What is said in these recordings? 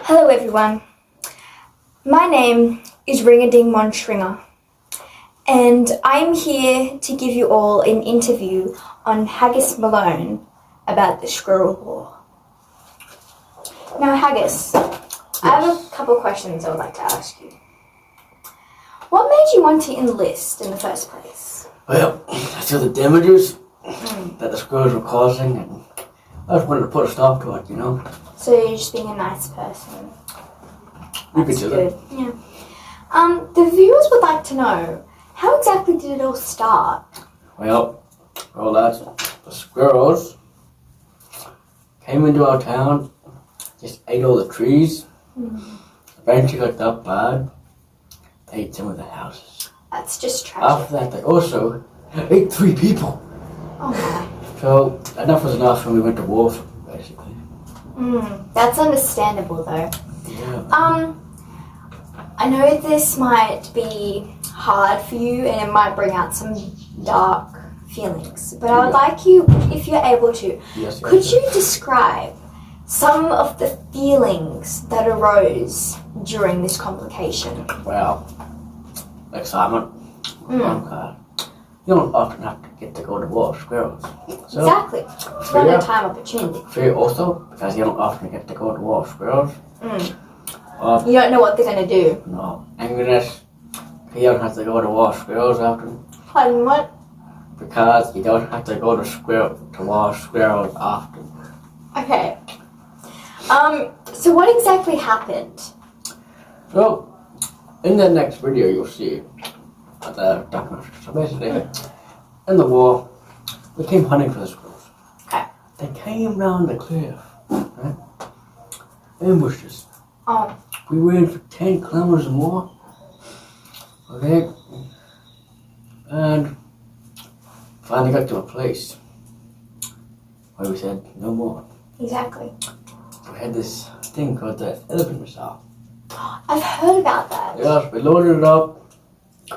Hello everyone, my name is Ring-a-Ding Monshringer and I'm here to give you all an interview on Haggis Malone about the Squirrel War. Now Haggis, I have a couple of questions I would like to ask you. What made you want to enlist in the first place? Well, I saw the damages that the squirrels were causing and I just wanted to put a stop to it, you know. So you're just being a nice person. That's good. Yeah. The viewers would like to know, how exactly did it all start? Well, lads, the squirrels came into our town, just ate all the trees. Eventually got that bad, they ate some of the houses. That's just tragic. After that, they also ate 3 people. Oh my. So enough was enough and we went to war, basically. That's understandable though. Yeah. I know this might be hard for you and it might bring out some dark feelings, but I would like you, if you're able to, could you describe some of the feelings that arose during this complication? Well, excitement. You don't often have to get to go to war with squirrels. So, exactly. It's one of a time opportunity. Fear also, because you don't often get to go to war with squirrels. You don't know what they're going to do. No. Angriness, you don't have to go to war with squirrels often. Pardon, what? Because you don't have to go to war with squirrels often. Okay. So what exactly happened? So, in the next video you'll see the documentary. So basically, in the war, we came hunting for the squirrels. Okay. They came round the cliff, right? Ambushed us. Oh. We waited for 10 kilometers or more. Okay. And finally got to a place where we said no more. Exactly. We had this thing called the elephant missile. I've heard about that. Yes, we loaded it up.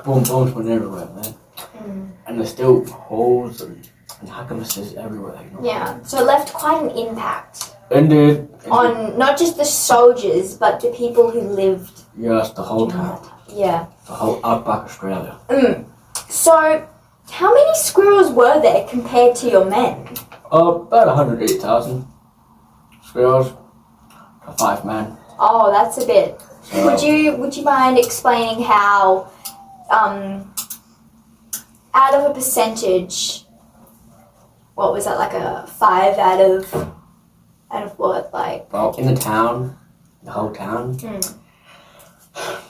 Boom, bombs went everywhere, man. And there's still holes and hackamasses everywhere, you know. Yeah, so it left quite an impact. Indeed. On not just the soldiers, but the people who lived. Yes, the whole town. Yeah. The whole outback Australia. So, how many squirrels were there compared to your men? About 180,000 squirrels to 5 men. Oh, that's a bit. So, Would you mind explaining how, out of a percentage, what was that, like a 5 out of what, like? well, in the town, the whole town,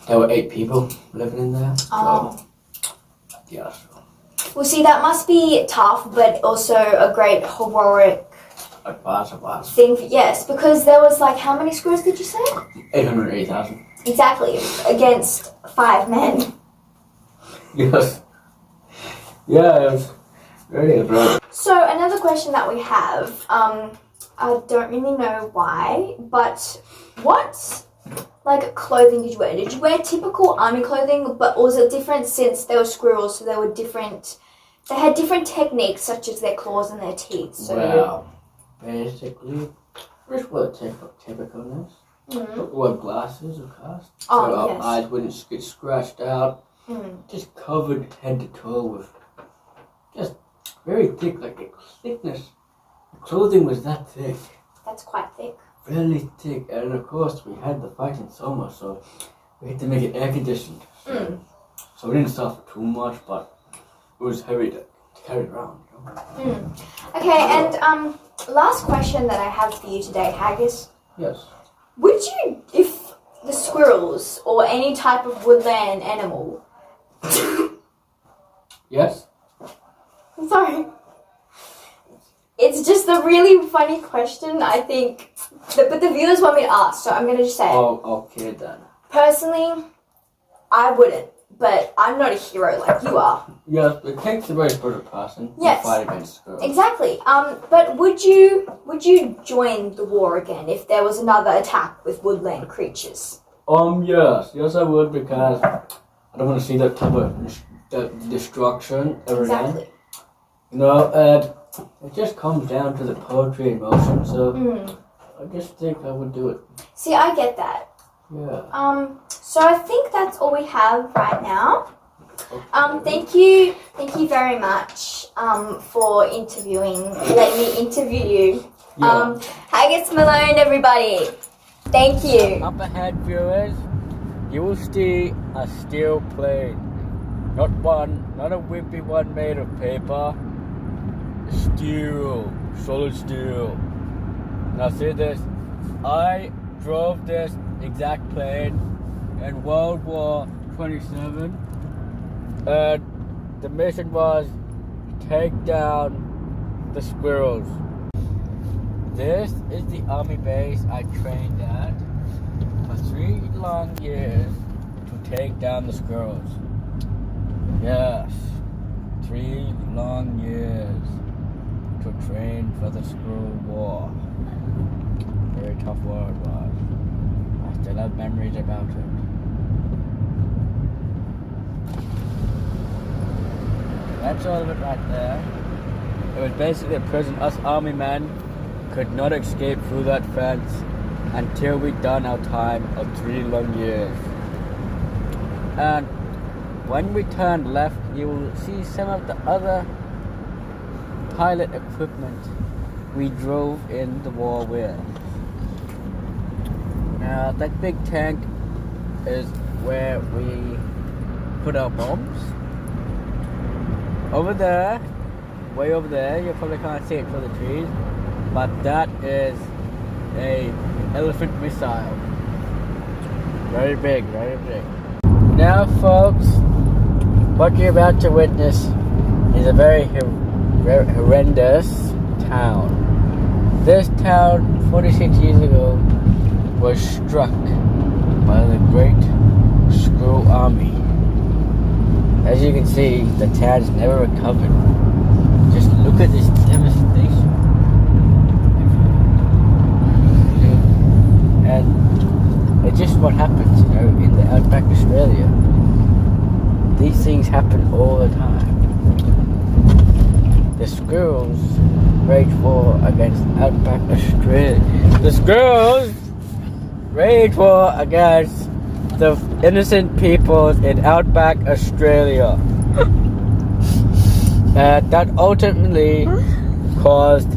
there were 8 people living in there. Oh. So, yeah. Well, see, that must be tough, but also a great heroic thing. Yes, because there was like, how many squirrels did you say? 880,000. Exactly, against 5 men. Yes. Yeah, it was very good. So another question that we have, I don't really know why, but what like clothing did you wear? Did you wear typical army clothing, but was it different since they were squirrels, so they were different? They had different techniques, such as their claws and their teeth. So well, basically, just wore typicalness. Wore glasses, of course. Oh, so yes. our eyes wouldn't get scratched out. Just covered head to toe with just very thick, like the thickness. The clothing was that thick. That's quite thick. Really thick, and of course we had the fight in summer, so we had to make it air conditioned. So we didn't suffer too much, but it was heavy to carry around. You know? Okay, and last question that I have for you today, Haggis. Yes. Would you, if the squirrels or any type of woodland animal? Yes. Sorry. It's just a really funny question, I think. But the viewers want me to ask, so I'm going to just say it. Oh, okay then. Personally, I wouldn't, but I'm not a hero like you are. Yes, it takes a very special person to fight against squirrels. Exactly. But would you join the war again if there was another attack with woodland creatures? Yes I would, because I don't want to see that type of destruction ever again. You know, it just comes down to the poetry in motion, so I just think I would do it. See, I get that. Yeah. So I think that's all we have right now. Okay. Thank you very much for letting me interview you. Yeah. Haggis Malone, everybody. Thank you. Up ahead, viewers, you will see a steel plate. Not a wimpy one made of paper. Steel, solid steel. Now see this. I drove this exact plane in World War 27, and the mission was take down the squirrels. This is the army base I trained at for 3 long years to take down the squirrels. Yes, 3 long years to train for the Squirrel War. Very tough war it was. I still have memories about it. That's all of it right there. It was basically a prison. Us army men could not escape through that fence until we'd done our time of 3 long years. And when we turned left, you will see some of the other pilot equipment we drove in the war with. Now that big tank is where we put our bombs. Over there, way over there, you probably can't see it for the trees, but that is a elephant missile. Very big, very big. Now folks, what you're about to witness is a very horrendous town. This town 46 years ago was struck by the Great Squirrel Army. As you can see, the town's never recovered. Just look at this devastation. And it's just what happens, in the outback Australia. These things happen all the time. The squirrels wage war against outback Australia. The squirrels wage war against the innocent people in outback Australia. And that ultimately caused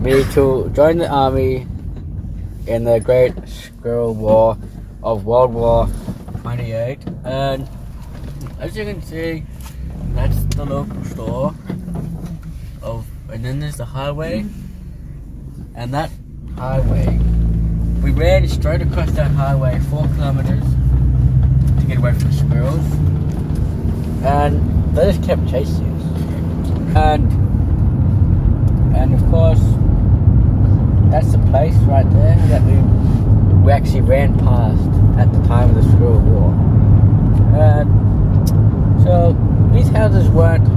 me to join the army in the Great Squirrel War of World War 28. And as you can see, that's the local store. And then there's the highway. And that highway, we ran straight across that highway 4 kilometers to get away from the squirrels. And they just kept chasing us. And of course, that's the place right there that we actually ran past at the time of the Squirrel War. And so these houses weren't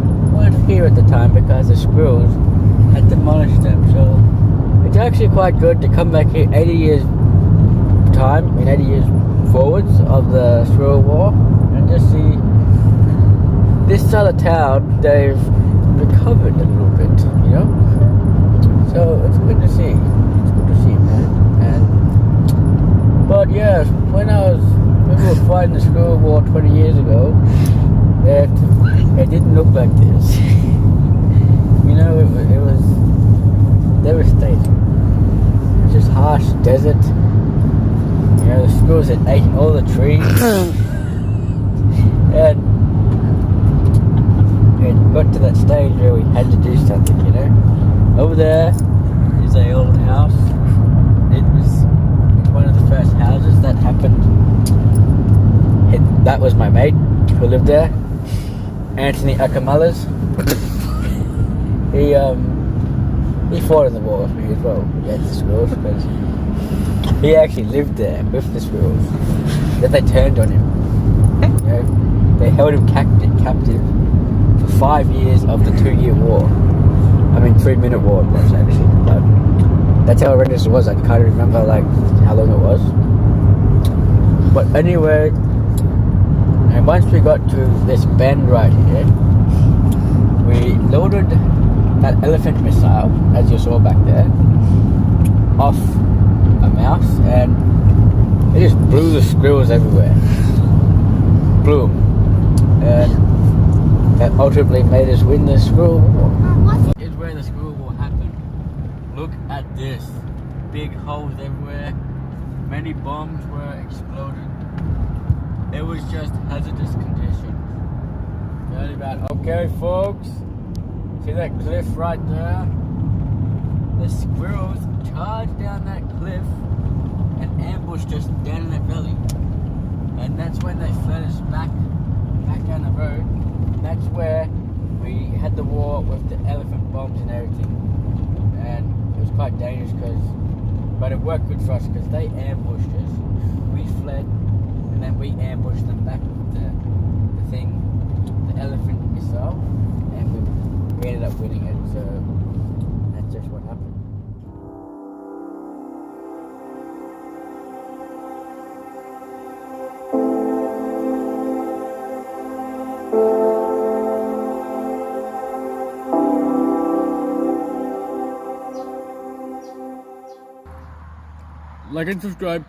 here at the time because the squirrels had demolished them. So it's actually quite good to come back here 80 years time, 80 years forwards of the Squirrel War, and just see this side of town. They've recovered a little bit, So it's good to see. It's good to see, man. But yeah, when we were fighting the Squirrel War 20 years ago, it didn't look like this. It was devastating. It was just harsh desert. The squirrels had eaten all the trees. And it got to that stage where we had to do something, Over there is an old house. It was one of the first houses that happened. That was my mate who lived there, Anthony Akamallas. He fought in the war with me as well against the squirrels, because he actually lived there with the squirrels. Then they turned on him. They held him captive for 5 years of the 2-year war. 3-minute war it was actually. But that's how horrendous it was. I can't remember how long it was. But anyway, and once we got to this bend right here, we loaded that elephant missile, as you saw back there, off a mouse, and blew the squirrels everywhere. Blew 'em. And that ultimately made us win the Squirrel War. Here's where the Squirrel War happened. Look at this. Big holes everywhere. Many bombs were exploded. It was just hazardous conditions. Very bad. Okay, folks. See that cliff right there? The squirrels charged down that cliff and ambushed us down in the valley. And that's when they fled us back down the road. And that's where we had the war with the elephant bombs and everything. And it was quite dangerous but it worked good for us because they ambushed us. We fled and then we ambushed them back with the elephant missile, and we ended up winning it. So that's just what happened. Like and subscribe.